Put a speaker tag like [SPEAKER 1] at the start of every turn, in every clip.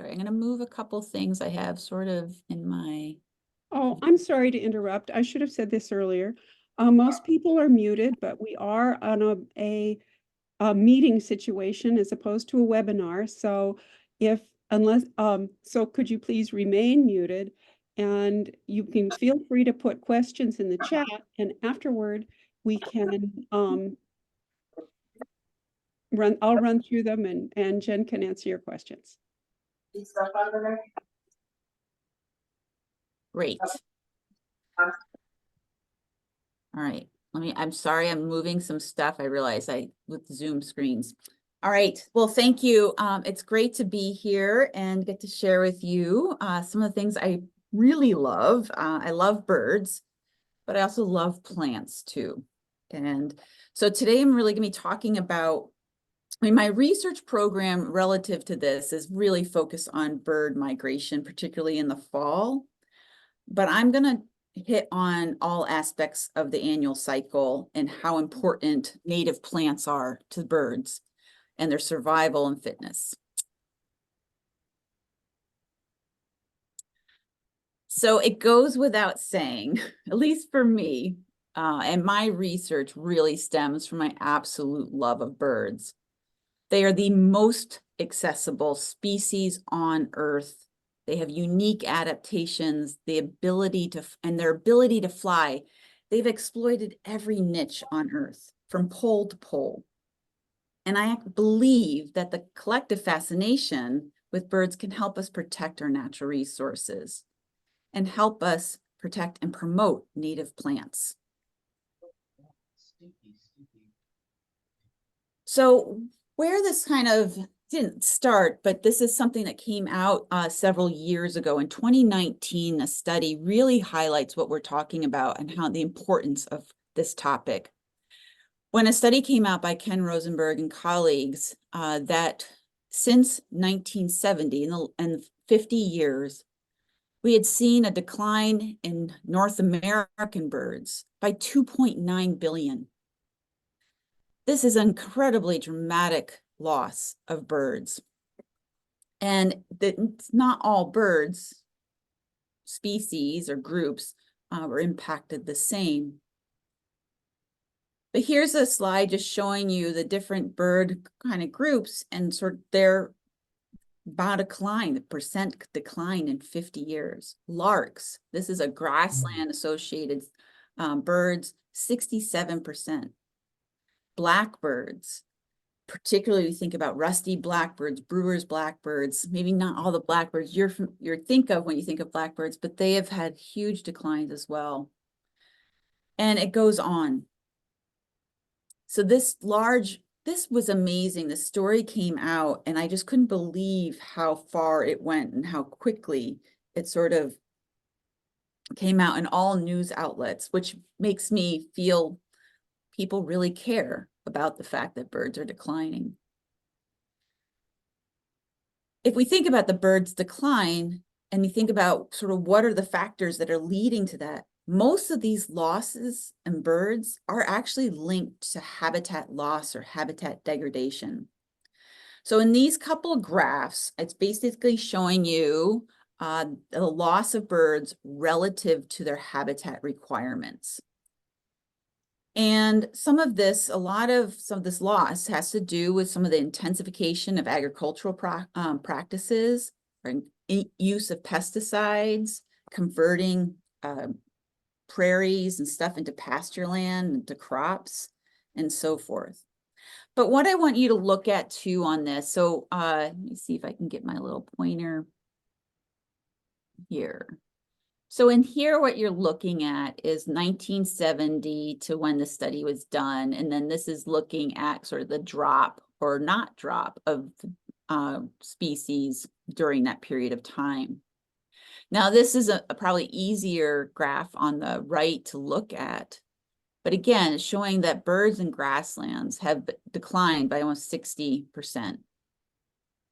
[SPEAKER 1] sorry. I'm going to move a couple things I have sort of in my.
[SPEAKER 2] Oh, I'm sorry to interrupt. I should have said this earlier. Most people are muted, but we are on a meeting situation as opposed to a webinar. So so could you please remain muted? And you can feel free to put questions in the chat, and afterward we can I'll run through them, and Jen can answer your questions.
[SPEAKER 1] Great. All right. I'm sorry, I'm moving some stuff. I realize with Zoom screens. All right. Well, thank you. It's great to be here and get to share with you some of the things I really love. I love birds, but I also love plants too. And so today I'm really going to be talking about, my research program relative to this is really focused on bird migration, particularly in the fall. But I'm going to hit on all aspects of the annual cycle and how important native plants are to birds and their survival and fitness. So it goes without saying, at least for me, and my research really stems from my absolute love of birds. They are the most accessible species on Earth. They have unique adaptations, their ability to fly. They've exploited every niche on Earth from pole to pole. And I believe that the collective fascination with birds can help us protect our natural resources and help us protect and promote native plants. So where this kind of didn't start, but this is something that came out several years ago. In 2019, a study really highlights what we're talking about and how the importance of this topic. When a study came out by Ken Rosenberg and colleagues that since 1970, in 50 years, we had seen a decline in North American birds by 2.9 billion. This is an incredibly dramatic loss of birds. And it's not all birds, species or groups were impacted the same. But here's a slide just showing you the different bird kind of groups and sort of their decline, the percent decline in 50 years. Larks, this is a grassland associated birds, 67%. Blackbirds, particularly you think about rusty blackbirds, brewer's blackbirds, maybe not all the blackbirds you think of when you think of blackbirds, but they have had huge declines as well. And it goes on. So this was amazing. The story came out and I just couldn't believe how far it went and how quickly it sort of came out in all news outlets, which makes me feel people really care about the fact that birds are declining. If we think about the bird's decline and you think about sort of what are the factors that are leading to that, most of these losses in birds are actually linked to habitat loss or habitat degradation. So in these couple of graphs, it's basically showing you the loss of birds relative to their habitat requirements. And some of this loss has to do with some of the intensification of agricultural practices, or use of pesticides, converting prairies and stuff into pasture land, into crops, and so forth. But what I want you to look at too on this, so let me see if I can get my little pointer here. So in here, what you're looking at is 1970 to when the study was done. And then this is looking at sort of the drop or not drop of species during that period of time. Now, this is a probably easier graph on the right to look at. But again, it's showing that birds and grasslands have declined by almost 60%.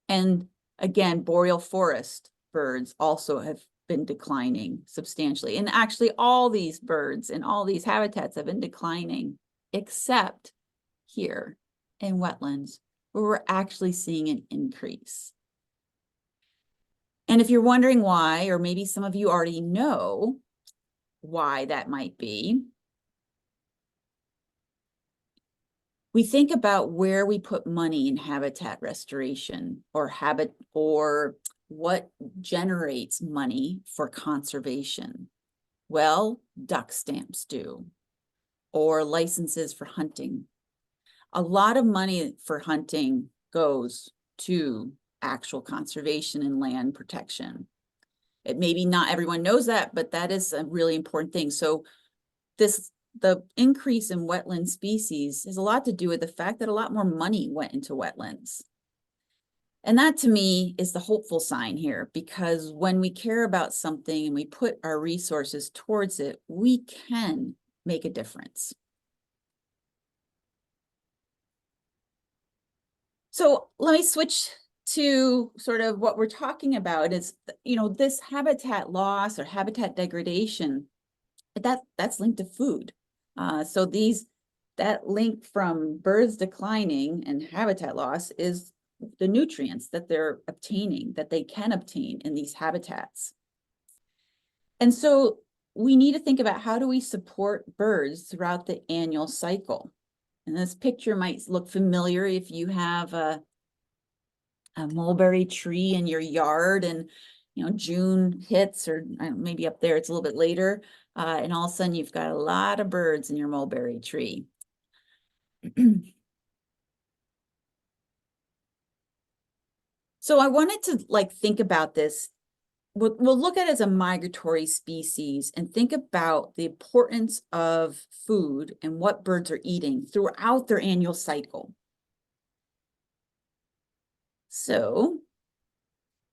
[SPEAKER 1] And again, boreal forest birds also have been declining substantially. And actually all these birds and all these habitats have been declining, except here in wetlands, where we're actually seeing an increase. And if you're wondering why, or maybe some of you already know why that might be, we think about where we put money in habitat restoration or what generates money for conservation. Well, duck stamps do, or licenses for hunting. A lot of money for hunting goes to actual conservation and land protection. It maybe not everyone knows that, but that is a really important thing. So the increase in wetland species has a lot to do with the fact that a lot more money went into wetlands. And that to me is the hopeful sign here, because when we care about something and we put our resources towards it, we can make a difference. So let me switch to sort of what we're talking about is, this habitat loss or habitat degradation, that's linked to food. So that link from birds declining and habitat loss is the nutrients that they're obtaining, that they can obtain in these habitats. And so we need to think about, how do we support birds throughout the annual cycle? And this picture might look familiar if you have a mulberry tree in your yard and June hits, or maybe up there it's a little bit later, and all of a sudden you've got a lot of birds in your mulberry tree. So I wanted to think about this. We'll look at it as a migratory species and think about the importance of food and what birds are eating throughout their annual cycle. So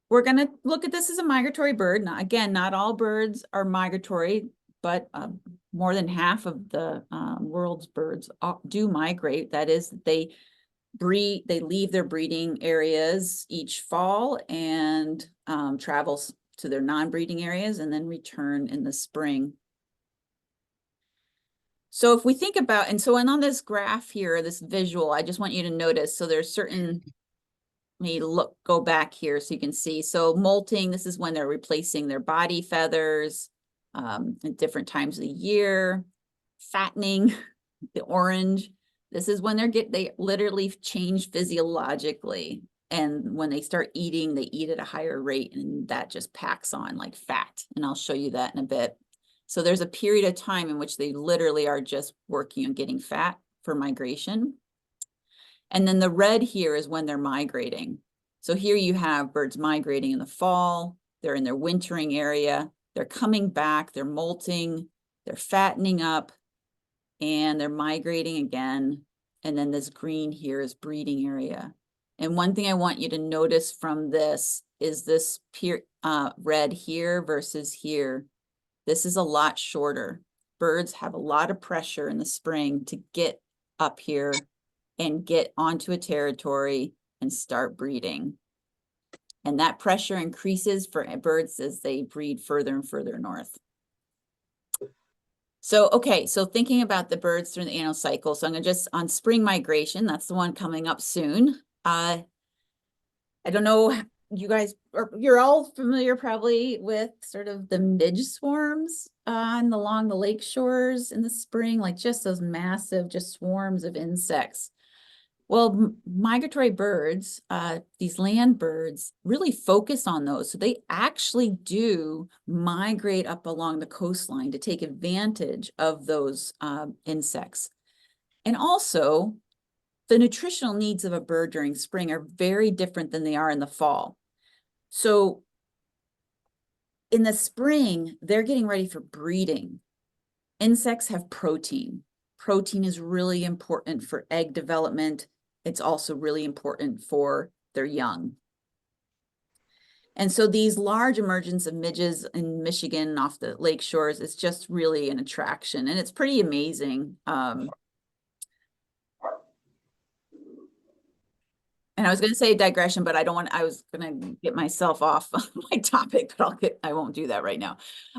[SPEAKER 1] we're going to look at this as a migratory bird. Now, again, not all birds are migratory, but more than half of the world's birds do migrate. That is, they leave their breeding areas each fall and travel to their non-breeding areas and then return in the spring. So if we think about, and on this graph here, this visual, I just want you to notice, so there's certain, go back here so you can see. So molting, this is when they're replacing their body feathers at different times of the year. Fattening, the orange, this is when they literally change physiologically. And when they start eating, they eat at a higher rate, and that just packs on like fat. And I'll show you that in a bit. So there's a period of time in which they literally are just working on getting fat for migration. And then the red here is when they're migrating. So here you have birds migrating in the fall, they're in their wintering area, they're coming back, they're molting, they're fattening up, and they're migrating again. And then this green here is breeding area. And one thing I want you to notice from this is this red here versus here. This is a lot shorter. Birds have a lot of pressure in the spring to get up here and get onto a territory and start breeding. And that pressure increases for birds as they breed further and further north. So, okay, so thinking about the birds through the annual cycle. So I'm gonna just, on spring migration, that's the one coming up soon. I don't know, you guys, you're all familiar probably with sort of the midge swarms along the lake shores in the spring, like just those massive, just swarms of insects. Well, migratory birds, these land birds, really focus on those. So they actually do migrate up along the coastline to take advantage of those insects. And also, the nutritional needs of a bird during spring are very different than they are in the fall. So in the spring, they're getting ready for breeding. Insects have protein. Protein is really important for egg development. It's also really important for their young. And so these large emergence of midges in Michigan off the lake shores is just really an attraction, and it's pretty amazing. And I was going to say digression, but I was going to get myself off my topic, but I won't do that right now.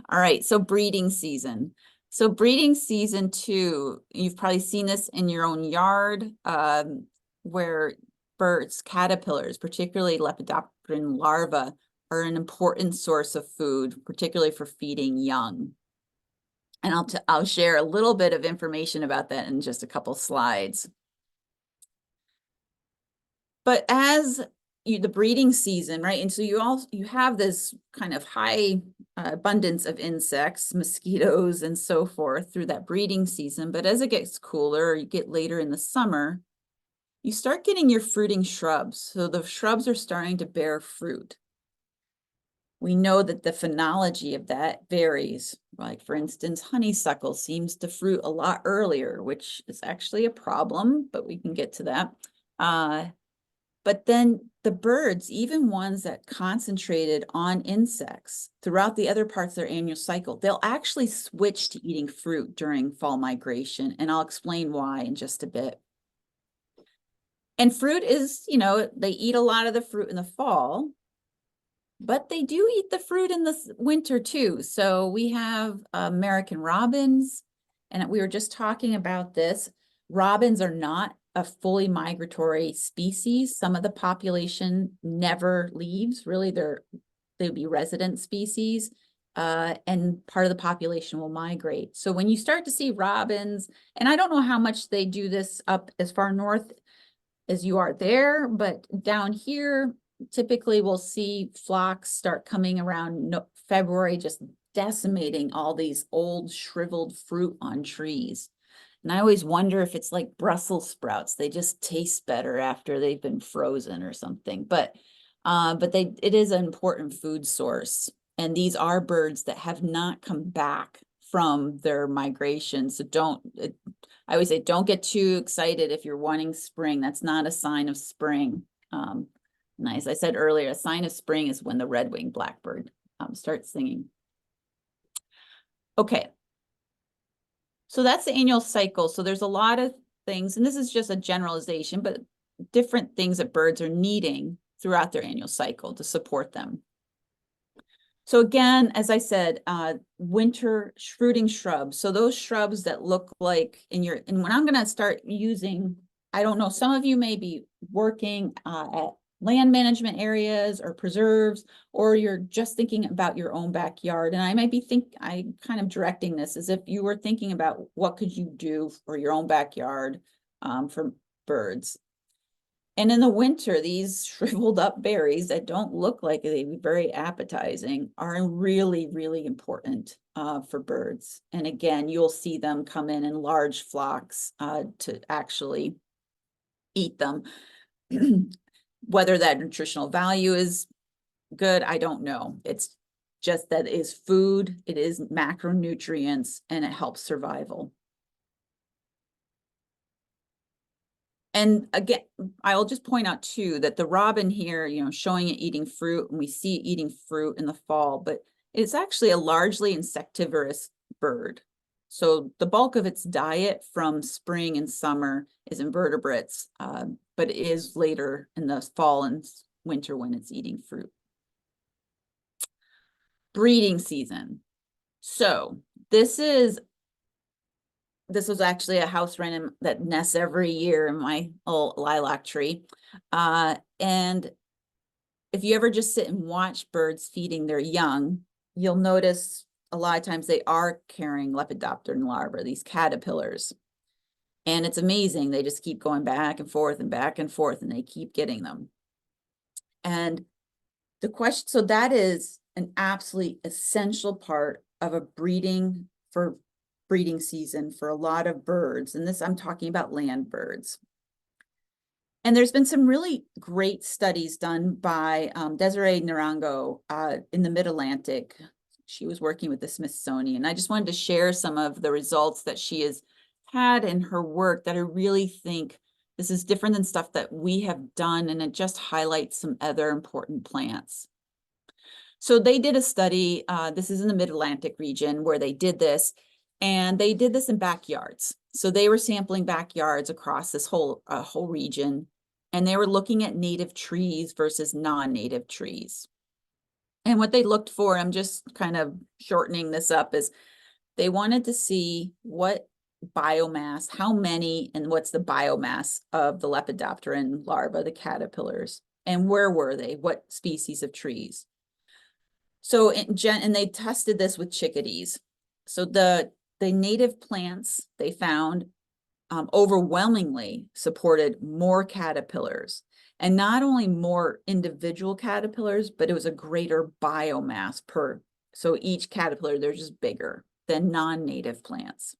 [SPEAKER 1] All right, so breeding season. So breeding season 2, you've probably seen this in your own yard, where birds, caterpillars, particularly lepidopteran larvae, are an important source of food, particularly for feeding young. And I'll share a little bit of information about that in just a couple slides. But as the breeding season, right? And so you have this kind of high abundance of insects, mosquitoes, and so forth through that breeding season. But as it gets cooler, or you get later in the summer, you start getting your fruiting shrubs. So the shrubs are starting to bear fruit. We know that the phenology of that varies. Like, for instance, honeysuckle seems to fruit a lot earlier, which is actually a problem, but we can get to that. But then the birds, even ones that concentrated on insects throughout the other parts of their annual cycle, they'll actually switch to eating fruit during fall migration. And I'll explain why in just a bit. And fruit is, they eat a lot of the fruit in the fall, but they do eat the fruit in the winter too. So we have American robins, and we were just talking about this. Robins are not a fully migratory species. Some of the population never leaves. Really, they would be resident species, and part of the population will migrate. So when you start to see robins, and I don't know how much they do this up as far north as you are there, but down here, typically we'll see flocks start coming around February, just decimating all these old shriveled fruit on trees. And I always wonder if it's like Brussels sprouts. They just taste better after they've been frozen or something. But it is an important food source. And these are birds that have not come back from their migration. So I always say, don't get too excited if you're wanting spring. That's not a sign of spring. And as I said earlier, a sign of spring is when the red-winged blackbird starts singing. Okay. So that's the annual cycle. So there's a lot of things, and this is just a generalization, but different things that birds are needing throughout their annual cycle to support them. So again, as I said, winter fruiting shrubs. So those shrubs that look like and when I'm going to start using, I don't know, some of you may be working at land management areas or preserves, or you're just thinking about your own backyard. And I might be I'm kind of directing this as if you were thinking about what could you do for your own backyard for birds. And in the winter, these shriveled up berries that don't look like they'd be very appetizing are really, really important for birds. And again, you'll see them come in large flocks to actually eat them. Whether that nutritional value is good, I don't know. It's just that it is food, it is macronutrients, and it helps survival. And again, I'll just point out too that the robin here, showing it eating fruit, and we see it eating fruit in the fall, but it's actually a largely insectivorous bird. So the bulk of its diet from spring and summer is invertebrates, but it is later in the fall and winter when it's eating fruit. Breeding season. So this was actually a house wren that nests every year in my old lilac tree. And if you ever just sit and watch birds feeding their young, you'll notice a lot of times they are carrying lepidopteran larvae, these caterpillars. And it's amazing. They just keep going back and forth and back and forth, and they keep getting them. And the question, so that is an absolutely essential part of a breeding season for a lot of birds. And this, I'm talking about land birds. And there's been some really great studies done by Desiree Narango in the Mid-Atlantic. She was working with the Smithsonian. I just wanted to share some of the results that she has had in her work that I really think this is different than stuff that we have done, and it just highlights some other important plants. So they did a study, this is in the Mid-Atlantic region where they did this, and they did this in backyards. So they were sampling backyards across this whole region, and they were looking at native trees versus non-native trees. And what they looked for, I'm just kind of shortening this up, is they wanted to see what biomass, how many, and what's the biomass of the lepidopteran larvae, the caterpillars, and where were they, what species of trees. So and they tested this with chickadees. So the native plants they found overwhelmingly supported more caterpillars, and not only more individual caterpillars, but it was a greater biomass per. So each caterpillar, they're just bigger than non-native plants.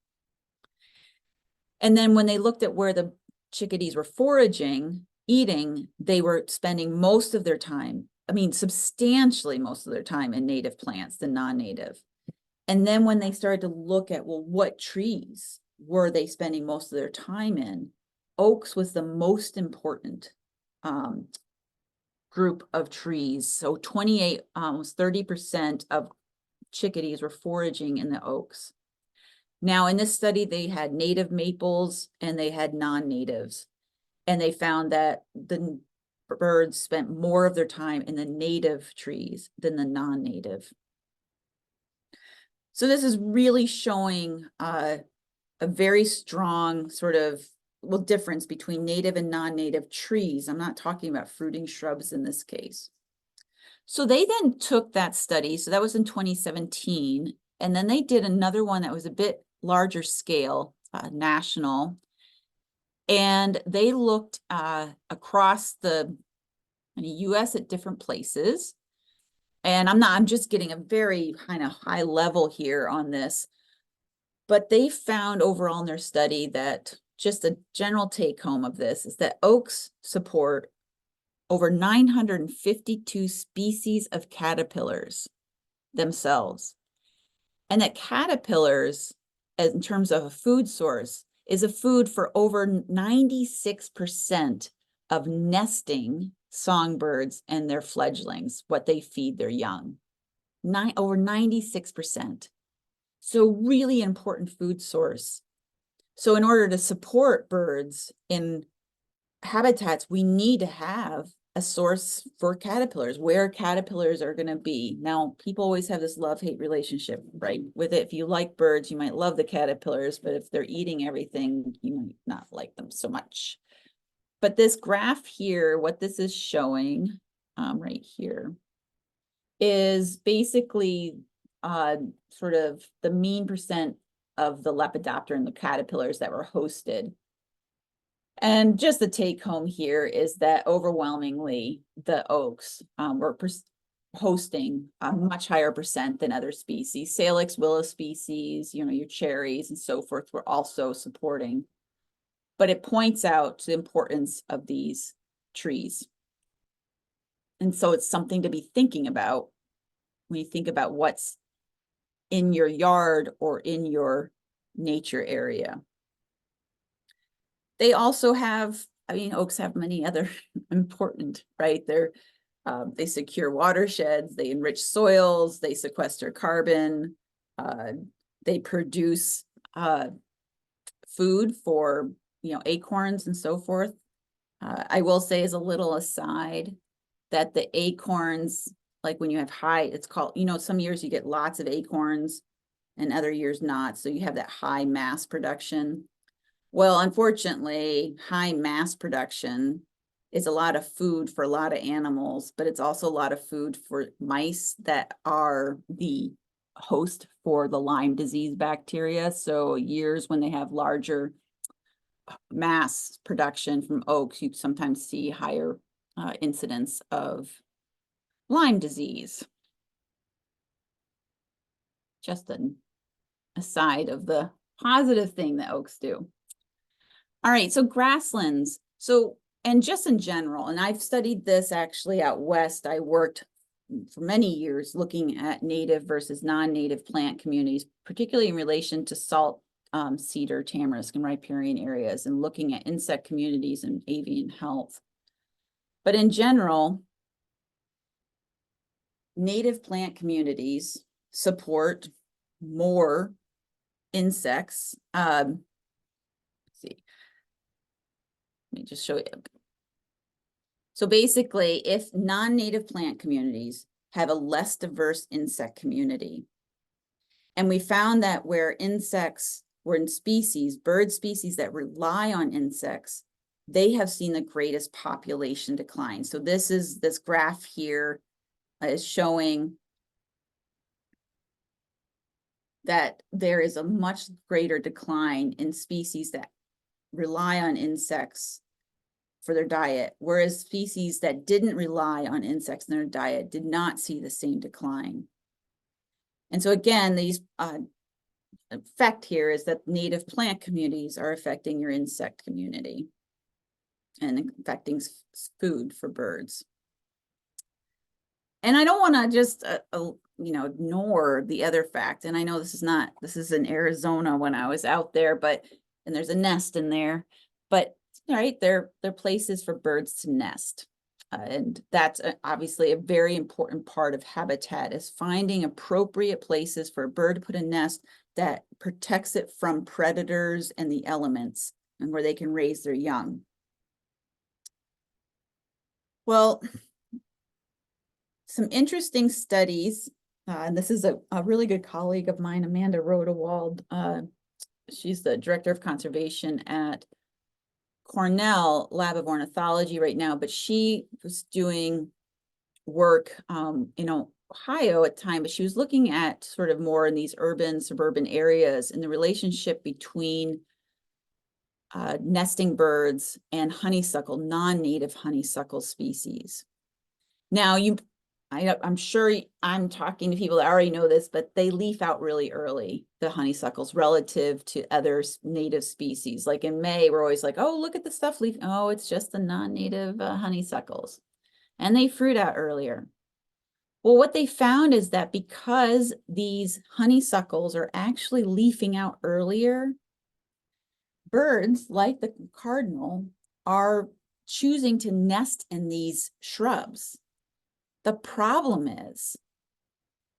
[SPEAKER 1] And then when they looked at where the chickadees were foraging, eating, they were spending most of their time, I mean, substantially most of their time in native plants than non-native. And then when they started to look at, well, what trees were they spending most of their time in? Oaks was the most important group of trees. So 28, almost 30% of chickadees were foraging in the oaks. Now, in this study, they had native maples and they had non-natives. And they found that the birds spent more of their time in the native trees than the non-native. So this is really showing a very strong sort of, well, difference between native and non-native trees. I'm not talking about fruiting shrubs in this case. So they then took that study, so that was in 2017, and then they did another one that was a bit larger scale, national, and they looked across the US at different places. And I'm just getting a very kind of high level here on this, but they found overall in their study that just a general take home of this is that oaks support over 952 species of caterpillars themselves. And that caterpillars, in terms of a food source, is a food for over 96% of nesting songbirds and their fledglings, what they feed their young. Over 96%. So really important food source. So in order to support birds in habitats, we need to have a source for caterpillars, where caterpillars are going to be. Now, people always have this love-hate relationship, right, with it. If you like birds, you might love the caterpillars, but if they're eating everything, you might not like them so much. But this graph here, what this is showing right here, is basically sort of the mean percent of the Lepidoptera and the caterpillars that were hosted. And just the take home here is that overwhelmingly the oaks were hosting a much higher percent than other species. Salix, willow species, your cherries and so forth were also supporting. But it points out the importance of these trees. And so it's something to be thinking about when you think about what's in your yard or in your nature area. They also have, oaks have many other important, right? They secure watersheds, they enrich soils, they sequester carbon, they produce food for, acorns and so forth. I will say as a little aside that the acorns, like when you have high, it's called, some years you get lots of acorns and other years not. So you have that high mass production. Well, unfortunately, high mass production is a lot of food for a lot of animals, but it's also a lot of food for mice that are the host for the Lyme disease bacteria. So years when they have larger mass production from oaks, you sometimes see higher incidence of Lyme disease. Just an aside of the positive thing that oaks do. All right, so grasslands. So, and just in general, and I've studied this actually out west. I worked for many years looking at native versus non-native plant communities, particularly in relation to salt cedar, tamarisk, and riparian areas, and looking at insect communities and avian health. But in general, native plant communities support more insects. Let's see. Let me just show you. So basically, if non-native plant communities have a less diverse insect community, and we found that where insects were in species, bird species that rely on insects, they have seen the greatest population decline. So this graph here is showing that there is a much greater decline in species that rely on insects for their diet, whereas species that didn't rely on insects in their diet did not see the same decline. And so again, these effect here is that native plant communities are affecting your insect community and affecting food for birds. And I don't want to just ignore the other fact. And I know this is in Arizona when I was out there, and there's a nest in there, but right, they're places for birds to nest. And that's obviously a very important part of habitat, is finding appropriate places for a bird to put a nest that protects it from predators and the elements, and where they can raise their young. Well, some interesting studies, and this is a really good colleague of mine, Amanda Rodewald. She's the director of conservation at Cornell Lab of Ornithology right now, but she was doing work in Ohio at the time, but she was looking at sort of more in these urban, suburban areas and the relationship between nesting birds and honeysuckle, non-native honeysuckle species. Now, I'm sure I'm talking to people that already know this, but they leaf out really early, the honeysuckles, relative to other native species. Like in May, we're always like, oh, look at the stuff leaf. Oh, it's just the non-native honeysuckles. And they fruit out earlier. Well, what they found is that because these honeysuckles are actually leafing out earlier, birds like the cardinal are choosing to nest in these shrubs. The problem is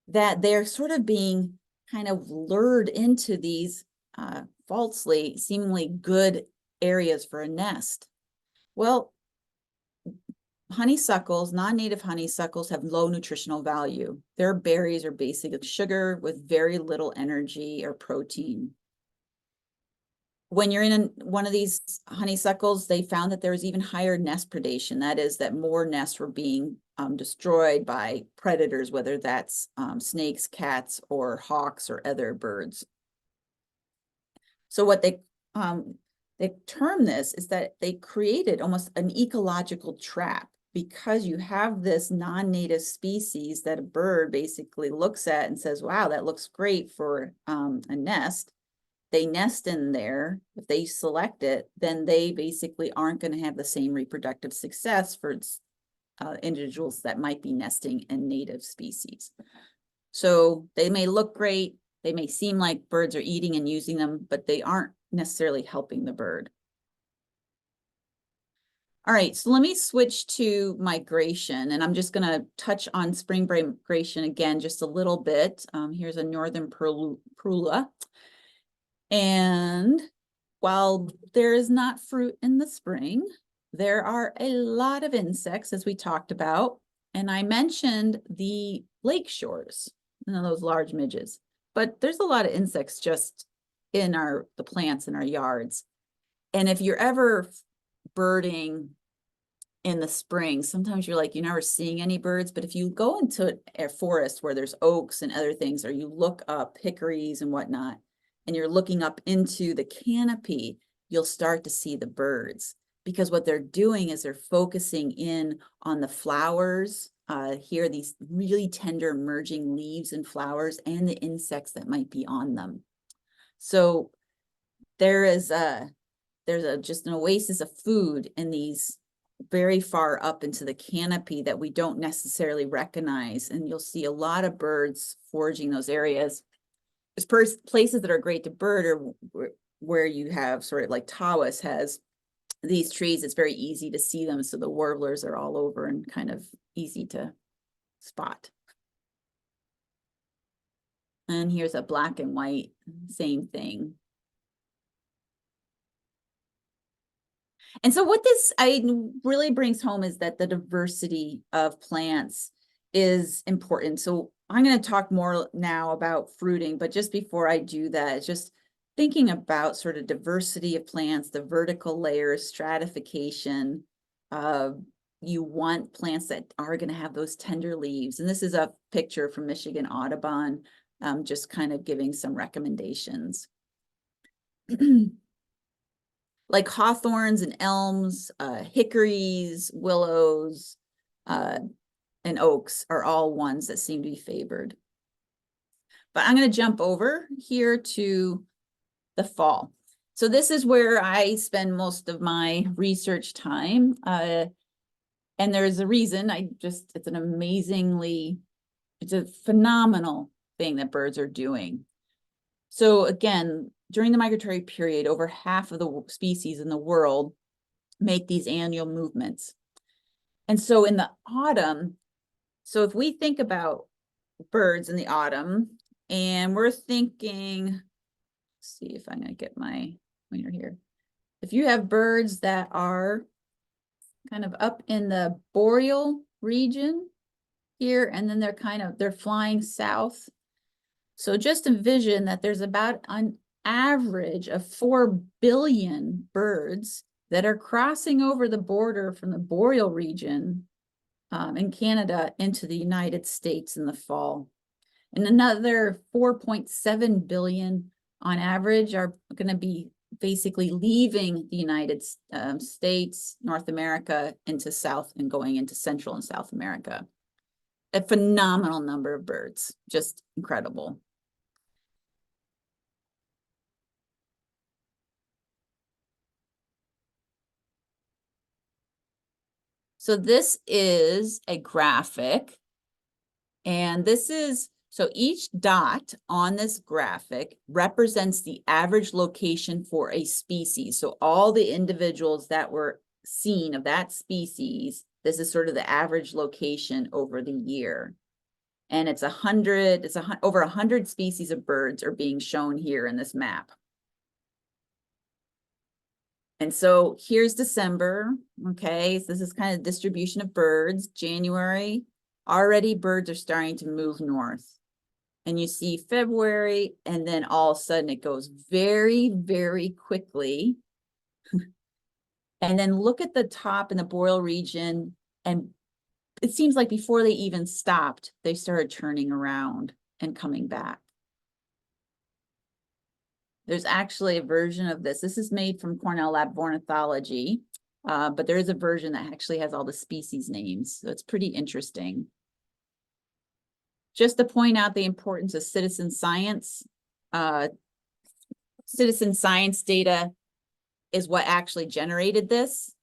[SPEAKER 1] that they're sort of being kind of lured into these falsely, seemingly good areas for a nest. Well, honeysuckles, non-native honeysuckles, have low nutritional value. Their berries are basically sugar with very little energy or protein. When you're in one of these honeysuckles, they found that there was even higher nest predation. That is, that more nests were being destroyed by predators, whether that's snakes, cats, or hawks, or other birds. So what they term this is that they created almost an ecological trap, because you have this non-native species that a bird basically looks at and says, wow, that looks great for a nest. They nest in there. If they select it, then they basically aren't going to have the same reproductive success for individuals that might be nesting in native species. So they may look great, they may seem like birds are eating and using them, but they aren't necessarily helping the bird. All right, so let me switch to migration, and I'm just going to touch on spring migration again just a little bit. Here's a northern Parula. And while there is not fruit in the spring, there are a lot of insects, as we talked about. And I mentioned the lake shores, those large midges. But there's a lot of insects just in the plants in our yards. And if you're ever birding in the spring, sometimes you're like, you're never seeing any birds. But if you go into a forest where there's oaks and other things, or you look up hickories and whatnot, and you're looking up into the canopy, you'll start to see the birds, because what they're doing is they're focusing in on the flowers. Here, these really tender emerging leaves and flowers, and the insects that might be on them. So there's just an oasis of food in these very far up into the canopy that we don't necessarily recognize. And you'll see a lot of birds foraging those areas. There's places that are great to bird, or where you have sort of like Tawas has these trees. It's very easy to see them. So the warblers are all over and kind of easy to spot. And here's a black and white, same thing. And so what this really brings home is that the diversity of plants is important. So I'm going to talk more now about fruiting, but just before I do that, just thinking about sort of diversity of plants, the vertical layers, stratification. You want plants that are going to have those tender leaves. And this is a picture from Michigan Audubon just kind of giving some recommendations. Like hawthorns and elms, hickories, willows, and oaks are all ones that seem to be favored. But I'm going to jump over here to the fall. So this is where I spend most of my research time. And there's a reason. It's a phenomenal thing that birds are doing. So again, during the migratory period, over half of the species in the world make these annual movements. And so in the autumn, so if we think about birds in the autumn, and we're thinking, let's see if I'm going to get my pointer here. If you have birds that are kind of up in the boreal region here, and then they're flying south. So just envision that there's about an average of 4 billion birds that are crossing over the border from the boreal region in Canada into the United States in the fall. And another 4.7 billion on average are going to be basically leaving the United States, North America, into South and going into Central and South America. A phenomenal number of birds, just incredible. So this is a graphic, and so each dot on this graphic represents the average location for a species. So all the individuals that were seen of that species, this is sort of the average location over the year. And it's over 100 species of birds are being shown here in this map. And so here's December, okay? So this is kind of distribution of birds. January, already birds are starting to move north. And you see February, and then all of a sudden it goes very, very quickly. And then look at the top in the boreal region, and it seems like before they even stopped, they started turning around and coming back. There's actually a version of this. This is made from Cornell Lab of Ornithology, but there is a version that actually has all the species names. So it's pretty interesting. Just to point out the importance of citizen science. Citizen science data is what actually generated this.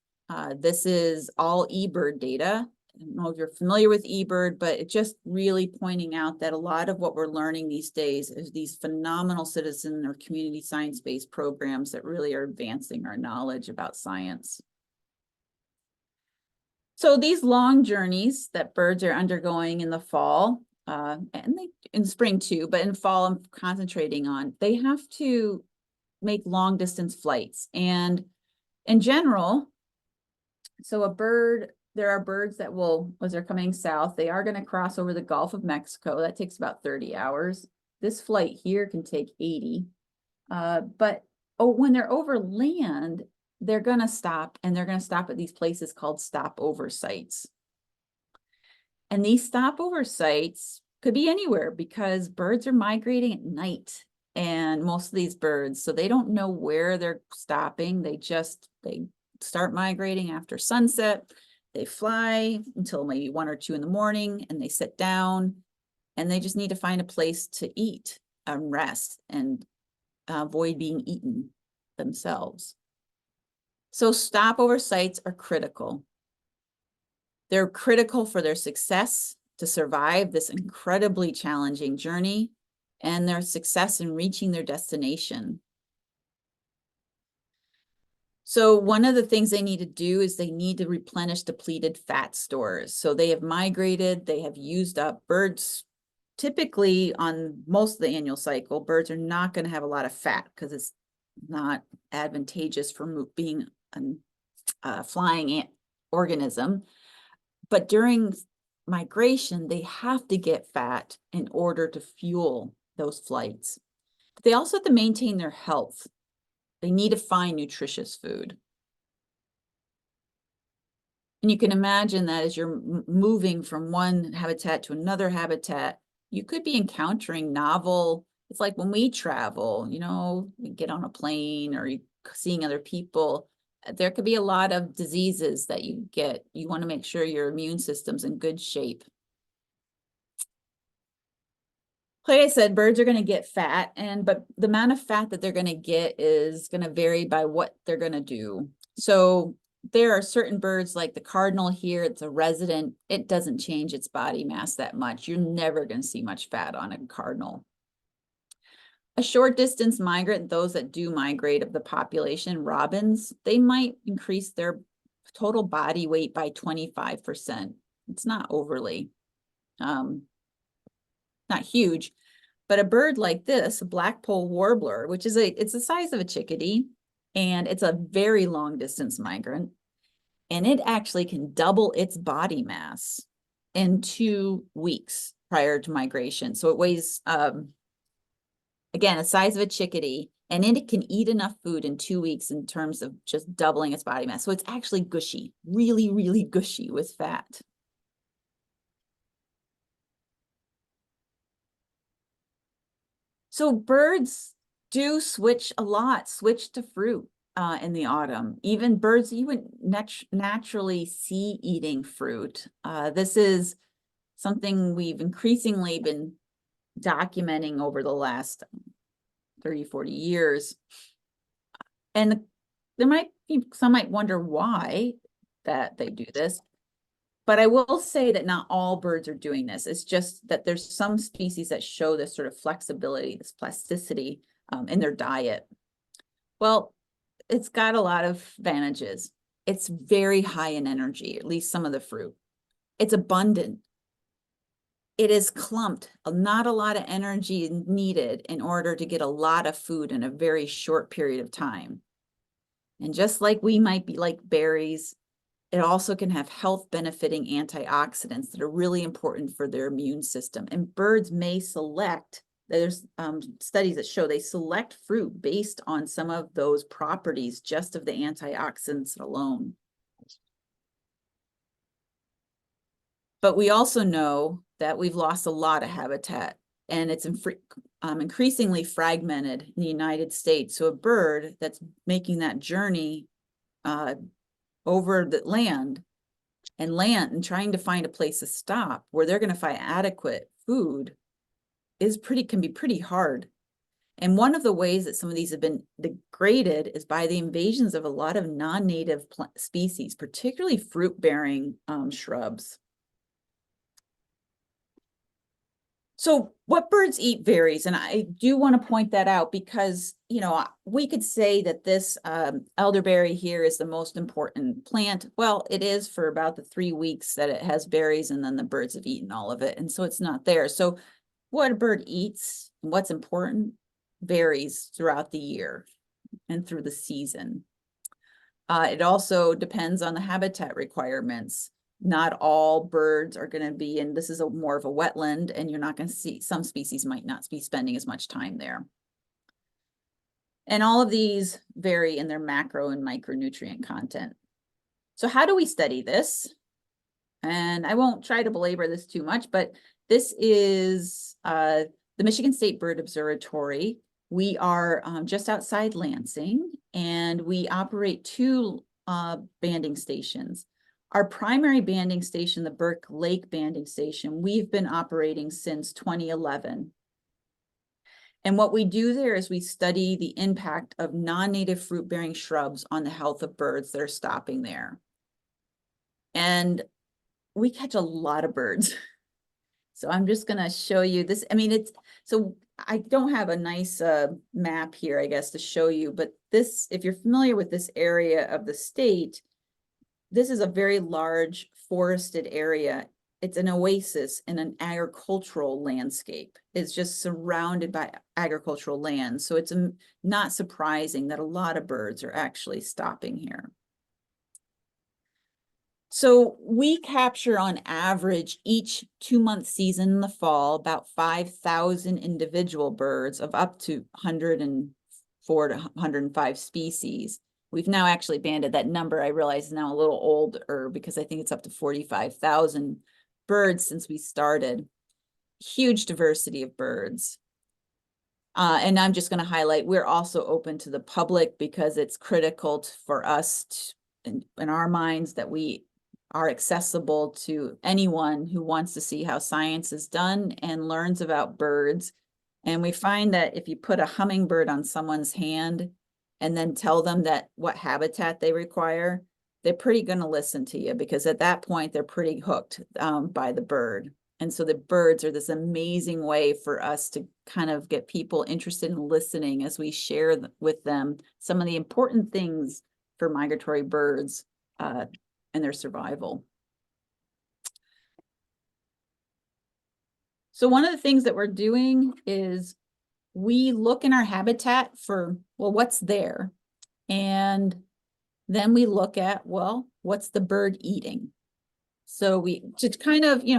[SPEAKER 1] This is all eBird data. I don't know if you're familiar with eBird, but it's just really pointing out that a lot of what we're learning these days is these phenomenal citizen or community science-based programs that really are advancing our knowledge about science. So these long journeys that birds are undergoing in the fall, and in spring too, but in fall I'm concentrating on, they have to make long distance flights. And in general, so there are birds that will, as they're coming south, they are going to cross over the Gulf of Mexico. That takes about 30 hours. This flight here can take 80. But when they're over land, they're going to stop, and they're going to stop at these places called stopover sites. And these stopover sites could be anywhere because birds are migrating at night, and most of these birds, so they don't know where they're stopping. They start migrating after sunset. They fly until maybe 1 or 2 in the morning, and they sit down, and they just need to find a place to eat and rest and avoid being eaten themselves. So stopover sites are critical. They're critical for their success to survive this incredibly challenging journey and their success in reaching their destination. So one of the things they need to do is they need to replenish depleted fat stores. So they have migrated, they have used up. Birds, typically on most of the annual cycle, birds are not going to have a lot of fat because it's not advantageous for being a flying organism. But during migration, they have to get fat in order to fuel those flights. But they also have to maintain their health. They need to find nutritious food. And you can imagine that as you're moving from one habitat to another habitat, you could be encountering novel, it's like when we travel, you know, we get on a plane or you seeing other people, there could be a lot of diseases that you get. You want to make sure your immune system's in good shape. Like I said, birds are going to get fat, but the amount of fat that they're going to get is going to vary by what they're going to do. So there are certain birds like the cardinal here, it's a resident, it doesn't change its body mass that much. You're never going to see much fat on a cardinal. A short distance migrant, those that do migrate of the population, robins, they might increase their total body weight by 25%. It's not overly, not huge, but a bird like this, a blackpoll warbler, which is it's the size of a chickadee, and it's a very long distance migrant, and it actually can double its body mass in 2 weeks prior to migration. So it weighs, again, the size of a chickadee, and it can eat enough food in 2 weeks in terms of just doubling its body mass. So it's actually gushy, really, really gushy with fat. So birds do switch a lot, switch to fruit in the autumn. Even birds you would naturally see eating fruit. This is something we've increasingly been documenting over the last 30, 40 years. And there might be, some might wonder why that they do this. But I will say that not all birds are doing this. It's just that there's some species that show this sort of flexibility, this plasticity in their diet. Well, it's got a lot of advantages. It's very high in energy, at least some of the fruit. It's abundant. It is clumped, not a lot of energy needed in order to get a lot of food in a very short period of time. And just like we might be like berries, it also can have health benefiting antioxidants that are really important for their immune system. And birds may select, there's studies that show they select fruit based on some of those properties just of the antioxidants alone. But we also know that we've lost a lot of habitat, and it's increasingly fragmented in the United States. So a bird that's making that journey over the land and trying to find a place to stop where they're going to find adequate food can be pretty hard. And one of the ways that some of these have been degraded is by the invasions of a lot of non-native species, particularly fruit-bearing shrubs. So what birds eat varies, and I do want to point that out because, you know, we could say that this elderberry here is the most important plant. Well, it is for about the 3 weeks that it has berries, and then the birds have eaten all of it, and so it's not there. So what a bird eats and what's important varies throughout the year and through the season. It also depends on the habitat requirements. Not all birds are going to be, and this is more of a wetland, and you're not going to see, some species might not be spending as much time there. And all of these vary in their macro and micronutrient content. So how do we study this? And I won't try to belabor this too much, but this is the Michigan State Bird Observatory. We are just outside Lansing, and we operate 2 banding stations. Our primary banding station, the Burke Lake Banding Station, we've been operating since 2011. And what we do there is we study the impact of non-native fruit-bearing shrubs on the health of birds that are stopping there. And we catch a lot of birds. So I'm just going to show you this. I mean, so I don't have a nice map here, I guess, to show you, but this, if you're familiar with this area of the state, this is a very large forested area. It's an oasis in an agricultural landscape. It's just surrounded by agricultural land. So it's not surprising that a lot of birds are actually stopping here. So we capture on average each 2-month season in the fall about 5,000 individual birds of up to 104 to 105 species. We've now actually banded that number. I realize is now a little older because I think it's up to 45,000 birds since we started. huge diversity of birds. And I'm just going to highlight, we're also open to the public because it's critical for us in our minds that we are accessible to anyone who wants to see how science is done and learns about birds. And we find that if you put a hummingbird on someone's hand and then tell them that what habitat they require, they're pretty going to listen to you, because at that point they're pretty hooked by the bird. And so the birds are this amazing way for us to kind of get people interested in listening as we share with them some of the important things for migratory birds and their survival. So one of the things that we're doing is we look in our habitat for, well, what's there? And then we look at, well, what's the bird eating? So we just kind of, we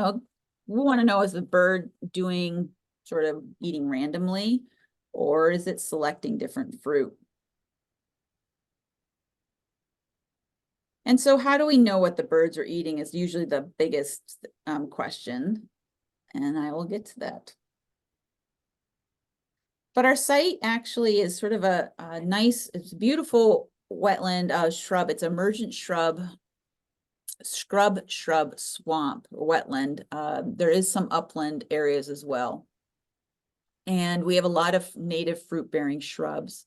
[SPEAKER 1] want to know, is the bird doing sort of eating randomly, or is it selecting different fruit? And so how do we know what the birds are eating is usually the biggest question. And I will get to that. But our site actually is sort of a nice, it's a beautiful wetland shrub. It's emergent shrub swamp or wetland. There is some upland areas as well. And we have a lot of native fruit-bearing shrubs,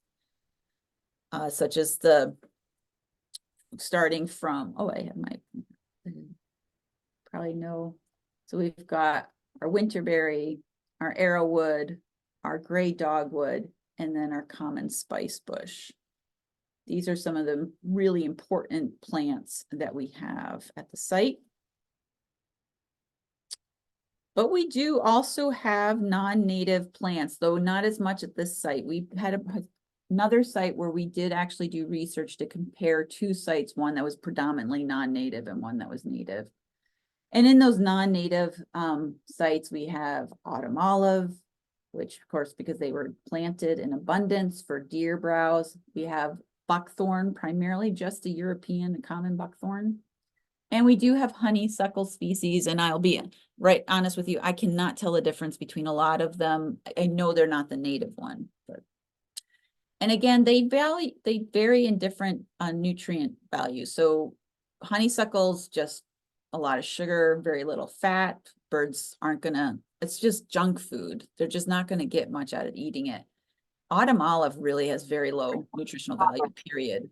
[SPEAKER 1] such as starting from, I have my, probably know. So we've got our winterberry, our arrowwood, our gray dogwood, and then our common spice bush. These are some of the really important plants that we have at the site. But we do also have non-native plants, though not as much at this site. We had another site where we did actually do research to compare two sites, one that was predominantly non-native and one that was native. And in those non-native sites, we have autumn olive, which of course, because they were planted in abundance for deer browse. We have buckthorn, primarily just a European common buckthorn. And we do have honeysuckle species, and I'll be right honest with you, I cannot tell the difference between a lot of them. I know they're not the native one. And again, they vary in different nutrient values. So honeysuckles, just a lot of sugar, very little fat. Birds aren't gonna, it's just junk food. They're just not gonna get much out of eating it. Autumn olive really has very low nutritional value, period.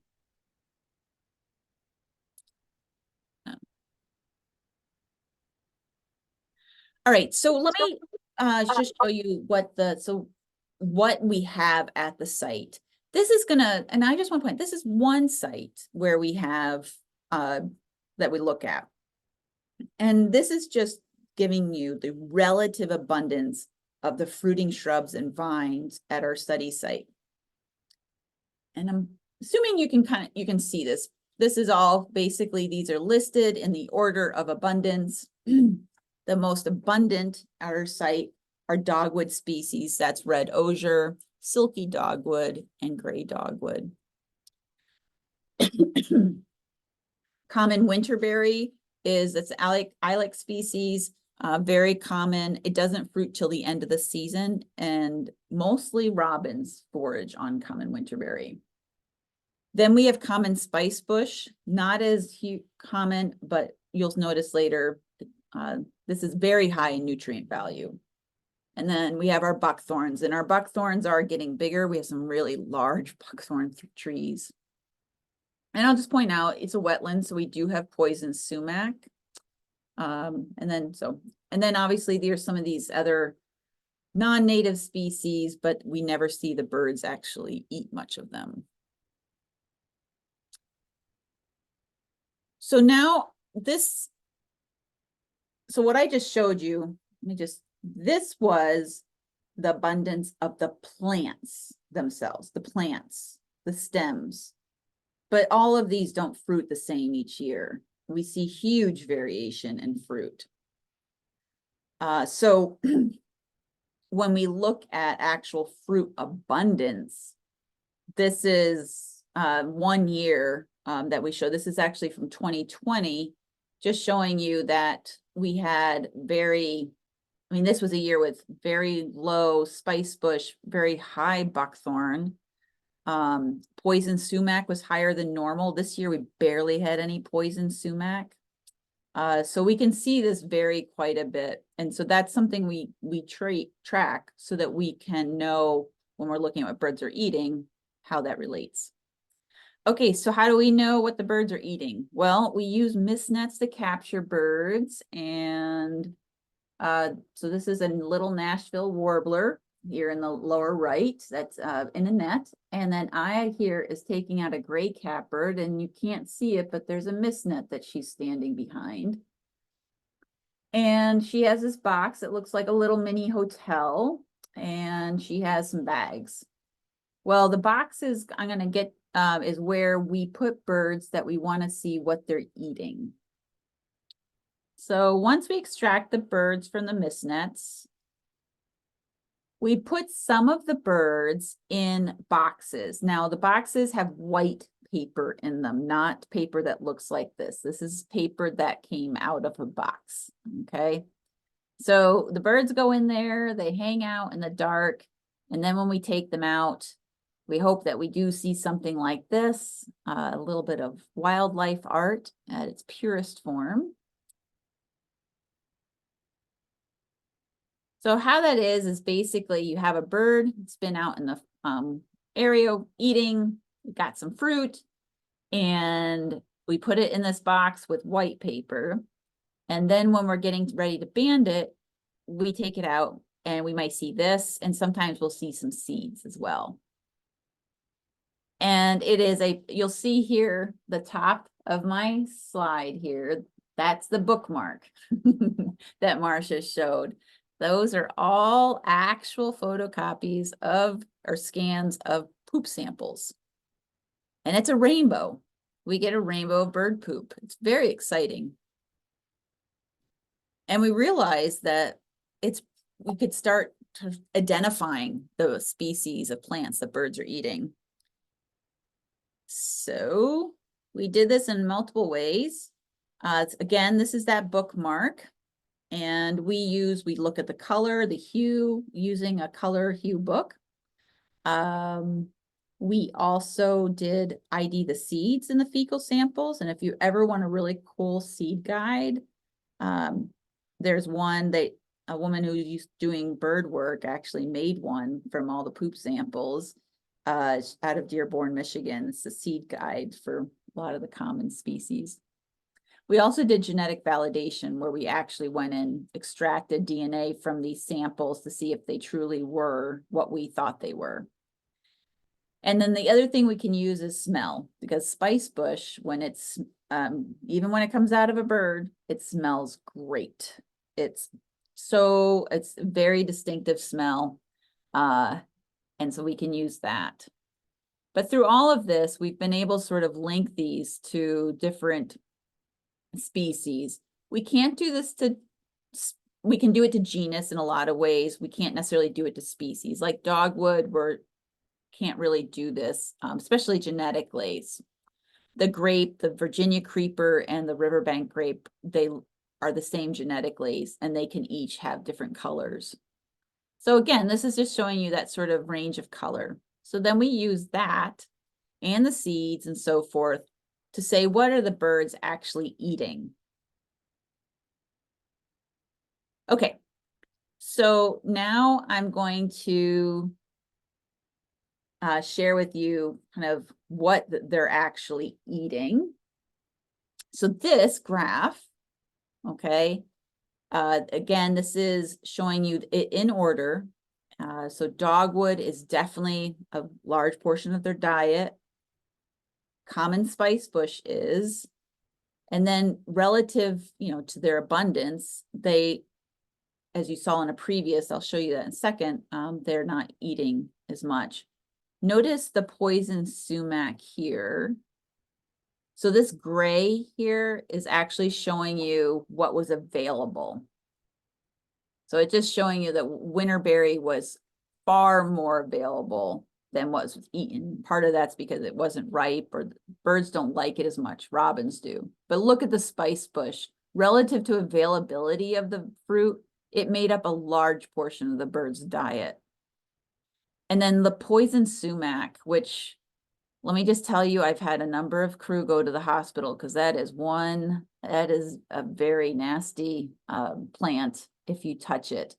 [SPEAKER 1] All right, so let me just show you what we have at the site. This is gonna, and I just want to point, this is one site where we have that we look at. And this is just giving you the relative abundance of the fruiting shrubs and vines at our study site. And I'm assuming you can see this. This is all basically, these are listed in the order of abundance. The most abundant at our site are dogwood species. That's red osier, silky dogwood, and gray dogwood. Common winterberry it's ilex species, very common. It doesn't fruit till the end of the season, and mostly robins forage on common winterberry. Then we have common spice bush, not as common, but you'll notice later, this is very high in nutrient value. And then we have our buckthorns, and our buckthorns are getting bigger. We have some really large buckthorn trees. And I'll just point out, it's a wetland, so we do have poison sumac. And then obviously there's some of these other non-native species, but we never see the birds actually eat much of them. So now so what I just showed you, this was the abundance of the plants themselves, the stems. But all of these don't fruit the same each year. We see huge variation in fruit. So when we look at actual fruit abundance, this is 1 year that we show. This is actually from 2020, just showing you that we had very I mean, this was a year with very low spice bush, very high buckthorn. Poison sumac was higher than normal. This year we barely had any poison sumac. So we can see this vary quite a bit. And so that's something we track so that we can know when we're looking at what birds are eating, how that relates. Okay, so how do we know what the birds are eating? Well, we use mist nets to capture birds. And so this is a little Nashville warbler here in the lower right, that's in a net. And then Aya here is taking out a gray catbird, and you can't see it, but there's a mist net that she's standing behind. And she has this box that looks like a little mini hotel, and she has some bags. Well, the boxes I'm gonna get is where we put birds that we wanna see what they're eating. So once we extract the birds from the mist nets, we put some of the birds in boxes. Now, the boxes have white paper in them, not paper that looks like this. This is paper that came out of a box, okay? So the birds go in there, they hang out in the dark, and then when we take them out, we hope that we do see something like this, a little bit of wildlife art at its purest form. So how that is basically you have a bird, it's been out in the area eating, we got some fruit, and we put it in this box with white paper. And then when we're getting ready to band it, we take it out and we might see this, and sometimes we'll see some seeds as well. And it is you'll see here, the top of my slide here, that's the bookmark that Marcia showed. Those are all actual photocopies of, or scans of poop samples. And it's a rainbow. We get a rainbow of bird poop. It's very exciting. And we realized that we could start identifying the species of plants that birds are eating. So we did this in multiple ways. Again, this is that bookmark. And we look at the color, the hue, using a color hue book. We also did ID the seeds in the fecal samples. And if you ever want a really cool seed guide, there's one that a woman who's doing bird work actually made one from all the poop samples out of Dearborn, Michigan. It's a seed guide for a lot of the common species. We also did genetic validation, where we actually went and extracted DNA from these samples to see if they truly were what we thought they were. And then the other thing we can use is smell, because spice bush, when it's, even when it comes out of a bird, it smells great. It's a very distinctive smell. And so we can use that. But through all of this, we've been able to sort of link these to different species. We can't do this we can do it to genus in a lot of ways. We can't necessarily do it to species. Like dogwood, can't really do this, especially genetically. The grape, the Virginia creeper and the riverbank grape, they are the same genetically, and they can each have different colors. So again, this is just showing you that sort of range of color. So then we use that and the seeds and so forth to say, what are the birds actually eating? Okay, so now I'm going to share with you kind of what they're actually eating. So this graph, okay, again, this is showing you it in order. So dogwood is definitely a large portion of their diet. Common spice bush is, and then relative, to their abundance, as you saw in a previous, I'll show you that in a second, they're not eating as much. Notice the poison sumac here. So this gray here is actually showing you what was available. So it's just showing you that winterberry was far more available than what was eaten. Part of that's because it wasn't ripe, or birds don't like it as much. Robins do. But look at the spice bush. Relative to availability of the fruit, it made up a large portion of the bird's diet. And then the poison sumac, which, let me just tell you, I've had a number of crew go to the hospital because that is a very nasty plant if you touch it.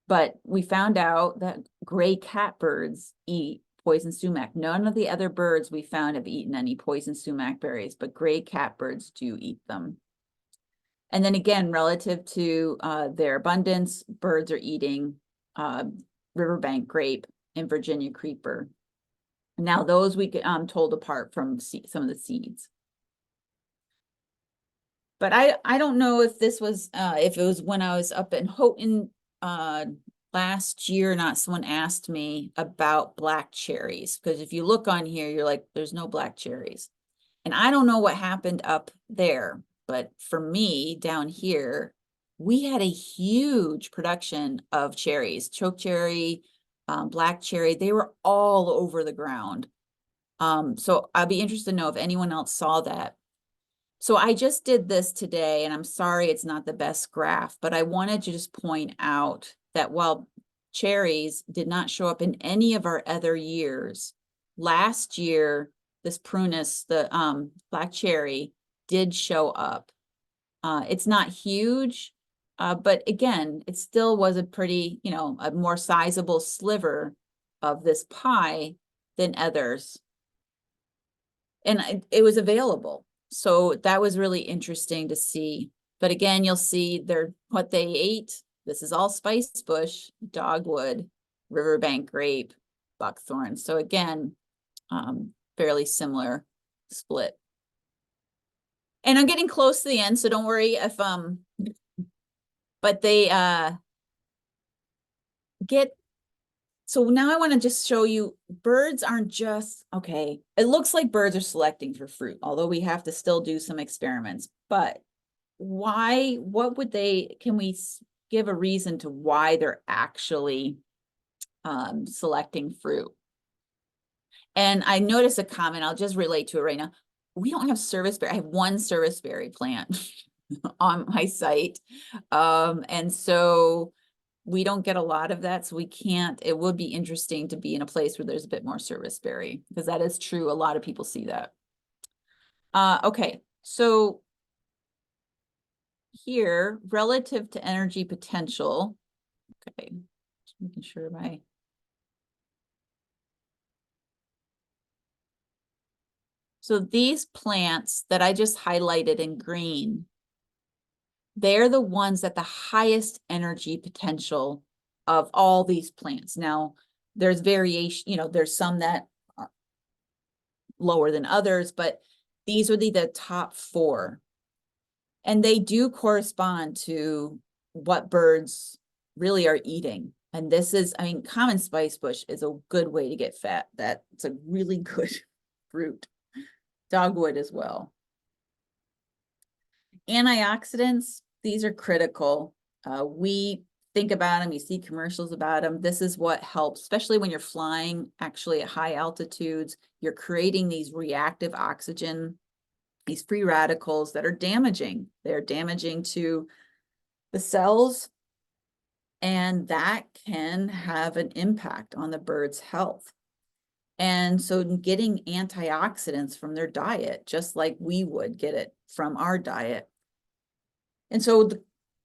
[SPEAKER 1] But we found out that gray catbirds eat poison sumac. None of the other birds we found have eaten any poison sumac berries, but gray catbirds do eat them. And then again, relative to their abundance, birds are eating riverbank grape and Virginia creeper. Now those we told apart from some of the seeds. But I don't know if this was if it was when I was up in Houghton last year or not. Someone asked me about black cherries, because if you look on here, you're like, there's no black cherries. And I don't know what happened up there, but for me down here, we had a huge production of cherries, choke cherry, black cherry. They were all over the ground. So I'd be interested to know if anyone else saw that. So I just did this today, and I'm sorry it's not the best graph, but I wanted to just point out that while cherries did not show up in any of our other years, last year, this prunus, the black cherry, did show up. It's not huge, but again, it still was a pretty, a more sizable sliver of this pie than others. And it was available. So that was really interesting to see. But again, you'll see what they ate. This is all spice bush, dogwood, riverbank grape, buckthorn. So again, fairly similar split. And I'm getting close to the end, so don't worry if but they so now I want to just show you, birds aren't just, okay, it looks like birds are selecting for fruit, although we have to still do some experiments. But why, can we give a reason to why they're actually selecting fruit? And I noticed a comment, I'll just relate to it right now. We don't have serviceberry. I have one serviceberry plant on my site. And so we don't get a lot of that, so we can't. It would be interesting to be in a place where there's a bit more serviceberry, because that is true. A lot of people see that. Okay, so here, relative to energy potential, okay, just making sure so these plants that I just highlighted in green, they're the ones that the highest energy potential of all these plants. Now, there's variation, there's some that are lower than others, but these are the top 4. And they do correspond to what birds really are eating. And this is, common spice bush is a good way to get fat. That's a really good fruit. Dogwood as well. Antioxidants, these are critical. We think about them, you see commercials about them. This is what helps, especially when you're flying actually at high altitudes. You're creating these reactive oxygen, these free radicals that are damaging. They're damaging to the cells, and that can have an impact on the bird's health. And so getting antioxidants from their diet, just like we would get it from our diet. And so,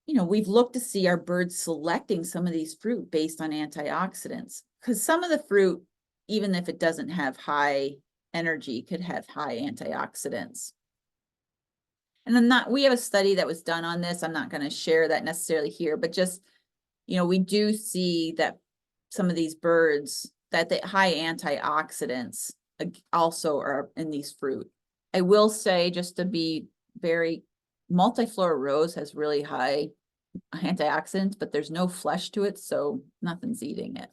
[SPEAKER 1] we've looked to see our birds selecting some of these fruit based on antioxidants, because some of the fruit, even if it doesn't have high energy, could have high antioxidants. And we have a study that was done on this. I'm not going to share that necessarily here, but just, we do see that some of these birds, that the high antioxidants also are in these fruit. I will say, just to be very, multiflora rose has really high antioxidants, but there's no flesh to it, so nothing's eating it.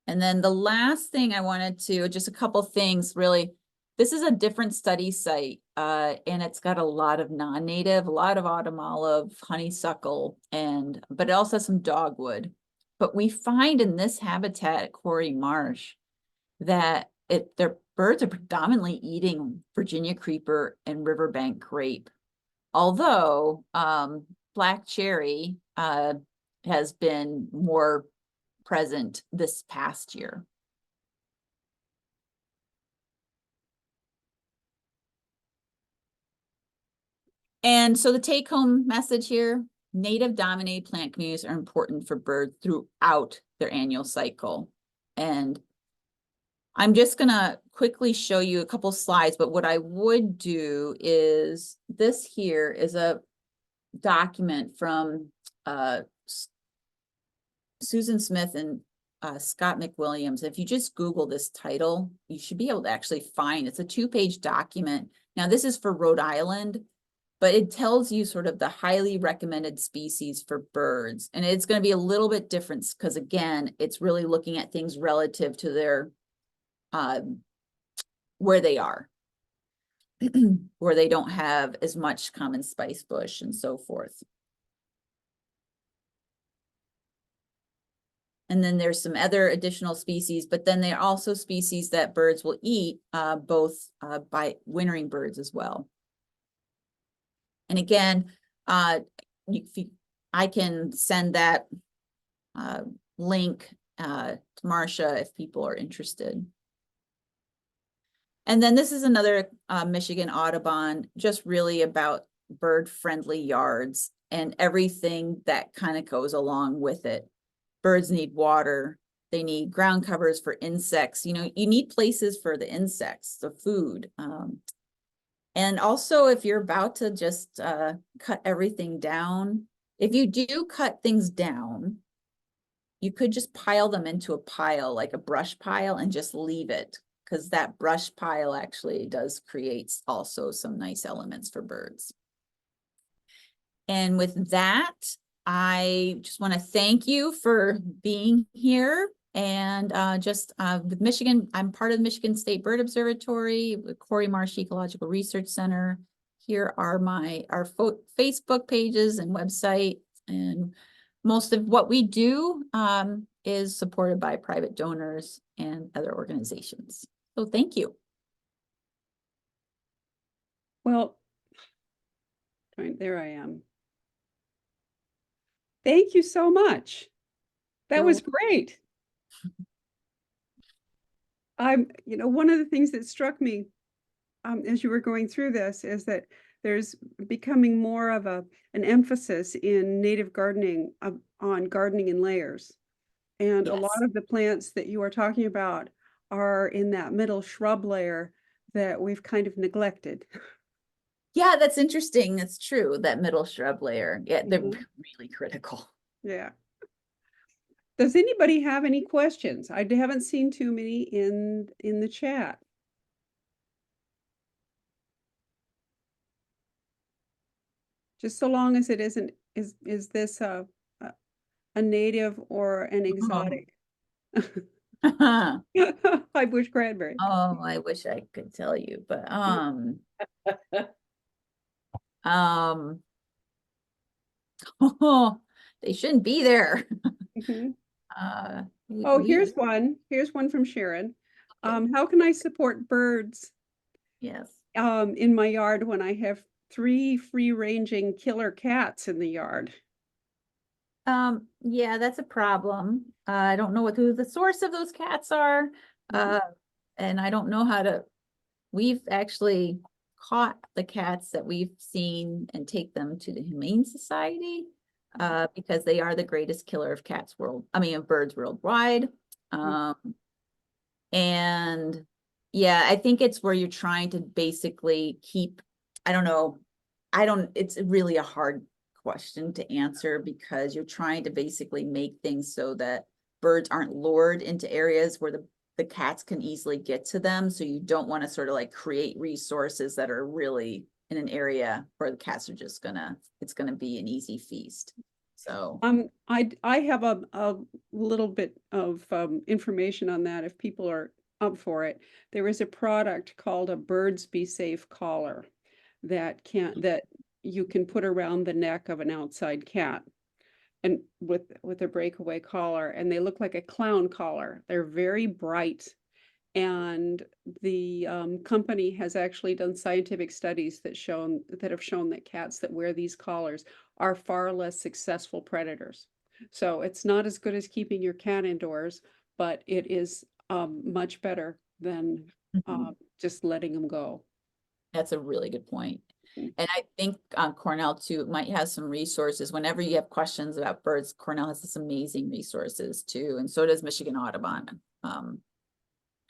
[SPEAKER 1] And then the last thing I wanted to, just a couple things really, this is a different study site, and it's got a lot of non-native, a lot of autumn olive, honeysuckle, but it also has some dogwood. But we find in this habitat at Quarry Marsh that their birds are predominantly eating Virginia creeper and riverbank grape. Although black cherry has been more present this past year. And so the take home message here, native dominated plant communities are important for birds throughout their annual cycle. And I'm just gonna quickly show you a couple slides, but what I would do is this here is a document from Susan Smith and Scott McWilliams. If you just Google this title, you should be able to actually find, it's a 2-page document. Now this is for Rhode Island, but it tells you sort of the highly recommended species for birds. And it's going to be a little bit different because again, it's really looking at things relative to their, where they are, where they don't have as much common spice bush and so forth. And then there's some other additional species, but then there are also species that birds will eat, both by wintering birds as well. And again, I can send that link to Marcia if people are interested. And then this is another Michigan Audubon, just really about bird-friendly yards and everything that kind of goes along with it. Birds need water. They need ground covers for insects. You know, you need places for the insects, the food. And also, if you're about to just cut everything down, if you do cut things down, you could just pile them into a pile, like a brush pile, and just leave it, because that brush pile actually does create also some nice elements for birds. And with that, I just want to thank you for being here. And with Michigan, I'm part of the Michigan State Bird Observatory, with Corey Marsh Ecological Research Center. Here are our Facebook pages and website. And most of what we do is supported by private donors and other organizations. So thank you.
[SPEAKER 2] Well, there I am. Thank you so much. That was great. One of the things that struck me as you were going through this is that there's becoming more of an emphasis in native gardening on gardening in layers. And a lot of the plants that you are talking about are in that middle shrub layer that we've kind of neglected.
[SPEAKER 1] Yeah, that's interesting. That's true. That middle shrub layer. Yeah, they're really critical.
[SPEAKER 2] Yeah. Does anybody have any questions? I haven't seen too many in the chat. Just so long as it isn't, is this a native or an exotic?
[SPEAKER 1] Oh.
[SPEAKER 2] Hi, Bush Cranberry.
[SPEAKER 1] Oh, I wish I could tell you, but oh, they shouldn't be there.
[SPEAKER 2] Oh, here's one from Sharon.
[SPEAKER 1] Okay.
[SPEAKER 2] How can I support birds
[SPEAKER 1] Yes.
[SPEAKER 2] in my yard when I have 3 free-ranging killer cats in the yard?
[SPEAKER 1] Yeah, that's a problem. I don't know who the source of those cats are. And I don't know we've actually caught the cats that we've seen and take them to the Humane Society, because they are the greatest killer of birds worldwide. And yeah, I think it's where you're trying to basically keep, it's really a hard question to answer, because you're trying to basically make things so that birds aren't lured into areas where the cats can easily get to them. So you don't want to sort of like create resources that are really in an area where the cats are just it's gonna be an easy feast. So
[SPEAKER 2] I have a little bit of information on that if people are up for it. There is a product called a Birds Be Safe collar that you can put around the neck of an outside cat, and with a breakaway collar, and they look like a clown collar. They're very bright, And the company has actually done scientific studies that have shown that cats that wear these collars are far less successful predators. So it's not as good as keeping your cat indoors, but it is much better than just letting them go.
[SPEAKER 1] That's a really good point.
[SPEAKER 2] Mm.
[SPEAKER 1] And I think Cornell too might have some resources. Whenever you have questions about birds, Cornell has some amazing resources too, and so does Michigan Audubon.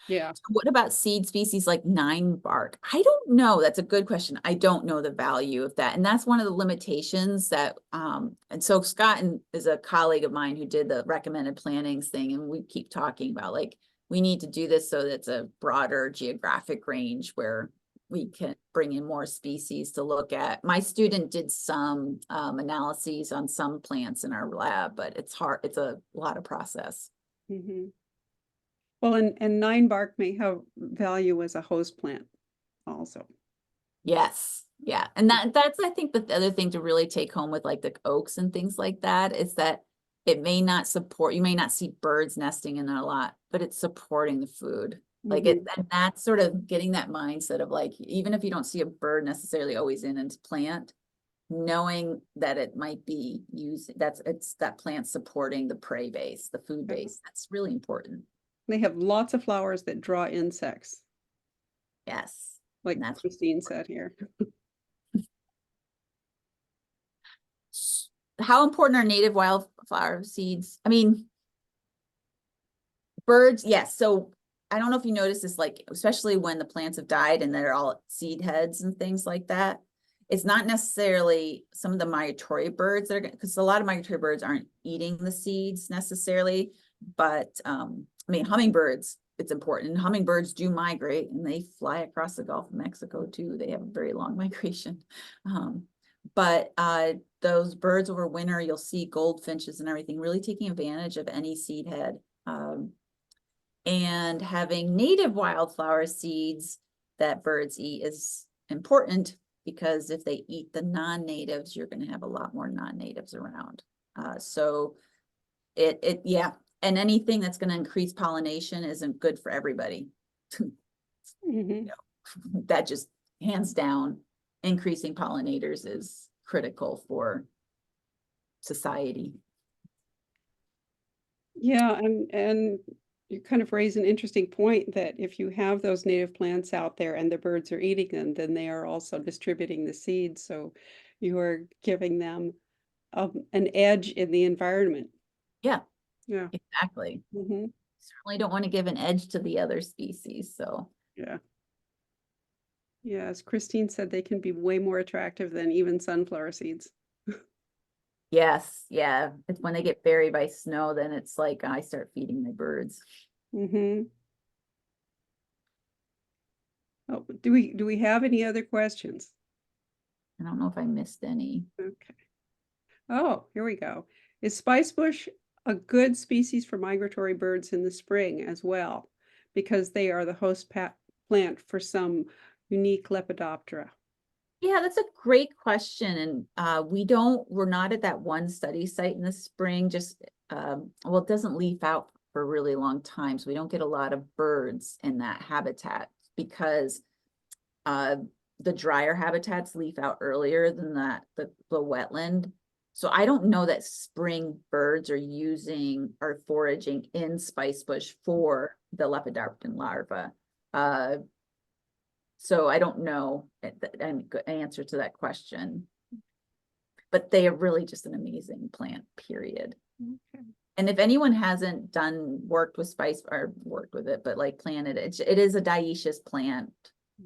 [SPEAKER 2] Yeah.
[SPEAKER 1] So what about seed species like nine bark? I don't know. That's a good question. I don't know the value of that. And that's one of the limitations that, and so Scott is a colleague of mine who did the recommended plantings thing. And we keep talking about like, we need to do this so that it's a broader geographic range where we can bring in more species to look at. My student did some analyses on some plants in our lab, but it's hard. It's a lot of process.
[SPEAKER 2] Mm-hmm. Well, and nine bark may have value as a host plant also.
[SPEAKER 1] Yes. Yeah. And that's, I think, the other thing to really take home with like the oaks and things like that is that it may not support, you may not see birds nesting in there a lot, but it's supporting the food. Like it, and that's sort of getting that mindset of like, even if you don't see a bird necessarily always in its plant, knowing that it might be used, it's that plant supporting the prey base, the food base. That's really important.
[SPEAKER 2] They have lots of flowers that draw insects,
[SPEAKER 1] Yes.
[SPEAKER 2] like
[SPEAKER 1] And that's
[SPEAKER 2] Christine said here.
[SPEAKER 1] how important are native wildflower seeds? I mean, birds, yes. So I don't know if you notice this, like, especially when the plants have died and they're all seed heads and things like that. It's not necessarily some of the migratory birds that are, because a lot of migratory birds aren't eating the seeds necessarily, but I mean, hummingbirds, it's important. Hummingbirds do migrate and they fly across the Gulf of Mexico too. They have a very long migration. But those birds over winter, you'll see goldfinches and everything really taking advantage of any seed head. And having native wildflower seeds that birds eat is important because if they eat the non-natives, you're going to have a lot more non-natives around. So yeah. And anything that's going to increase pollination isn't good for everybody. You know, that just hands down, increasing pollinators is critical for society.
[SPEAKER 2] Yeah, and you kind of raise an interesting point that if you have those native plants out there and the birds are eating them, then they are also distributing the seeds. So you are giving them an edge in the environment.
[SPEAKER 1] Yeah,
[SPEAKER 2] Yeah.
[SPEAKER 1] exactly.
[SPEAKER 2] Mm-hmm.
[SPEAKER 1] Certainly don't want to give an edge to the other species. So
[SPEAKER 2] Yeah. Yeah, as Christine said, they can be way more attractive than even sunflower seeds.
[SPEAKER 1] yes, yeah. It's when they get buried by snow, then it's like I start feeding my birds.
[SPEAKER 2] Mm-hmm. Oh, do we have any other questions?
[SPEAKER 1] I don't know if I missed any.
[SPEAKER 2] Okay. Oh, here we go. Is spicebush a good species for migratory birds in the spring as well? Because they are the host plant for some unique Lepidoptera.
[SPEAKER 1] Yeah, that's a great question. And we're not at that one study site in the spring, just well, it doesn't leaf out for a really long time. So we don't get a lot of birds in that habitat because the drier habitats leaf out earlier than the wetland. So I don't know that spring birds are foraging in spicebush for the lepidopteran larva. So I don't know an answer to that question, but they are really just an amazing plant, period.
[SPEAKER 2] Okay.
[SPEAKER 1] And if anyone hasn't worked with spice or worked with it, but like planted it is a dioecious plant.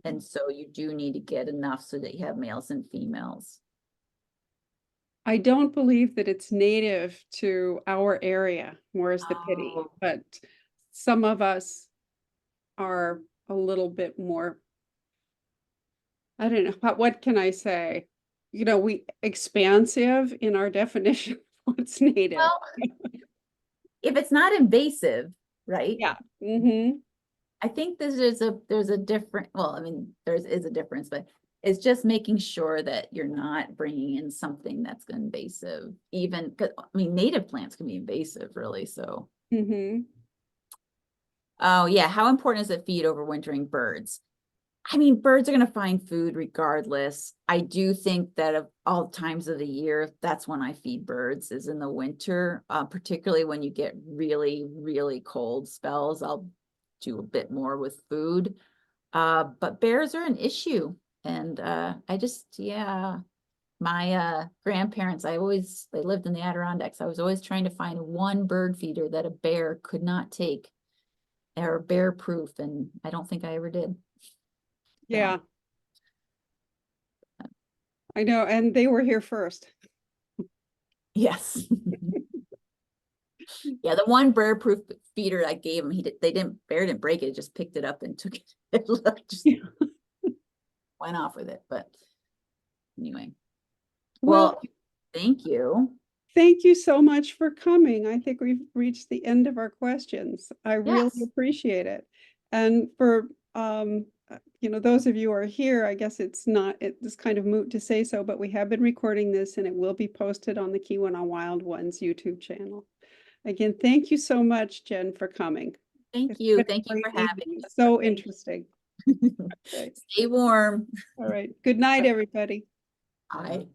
[SPEAKER 1] And so you do need to get enough so that you have males and females.
[SPEAKER 2] I don't believe that it's native to our area, more's the pity,
[SPEAKER 1] Oh.
[SPEAKER 2] but some of us are a little bit more, I don't know, what can I say? You know, we expansive in our definition of what's native.
[SPEAKER 1] Well, if it's not invasive, right?
[SPEAKER 2] Yeah. Mm-hmm.
[SPEAKER 1] I think there's a different, well, I mean, is a difference, but it's just making sure that you're not bringing in something that's invasive, even because I mean, native plants can be invasive, really. So,
[SPEAKER 2] Mm-hmm.
[SPEAKER 1] Oh, yeah. How important is it feed overwintering birds? I mean, birds are going to find food regardless. I do think that of all times of the year, that's when I feed birds is in the winter, particularly when you get really, really cold spells. I'll do a bit more with food. But bears are an issue. And yeah, my grandparents, they lived in the Adirondacks. I was always trying to find one bird feeder that a bear could not take or bear proof. And I don't think I ever did. So.
[SPEAKER 2] Yeah, I know. And they were here first.
[SPEAKER 1] Yes. Yeah, the one bear proof feeder I gave him, bear didn't break it, just picked it up and took it. Just
[SPEAKER 2] Yeah.
[SPEAKER 1] went off with it. But anyway,
[SPEAKER 2] Well,
[SPEAKER 1] well, thank you.
[SPEAKER 2] thank you so much for coming. I think we've reached the end of our questions. I really
[SPEAKER 1] Yes,
[SPEAKER 2] appreciate it. And for those of you who are here, I guess it's kind of moot to say so, but we have been recording this and it will be posted on the Keweenaw Wild Ones YouTube channel. Again, thank you so much, Jen, for coming.
[SPEAKER 1] thank
[SPEAKER 2] It's
[SPEAKER 1] you.
[SPEAKER 2] been a
[SPEAKER 1] Thank you
[SPEAKER 2] great
[SPEAKER 1] for having
[SPEAKER 2] evening.
[SPEAKER 1] me.
[SPEAKER 2] So interesting. Okay.
[SPEAKER 1] Stay warm.
[SPEAKER 2] All right. Good night, everybody.
[SPEAKER 1] Bye.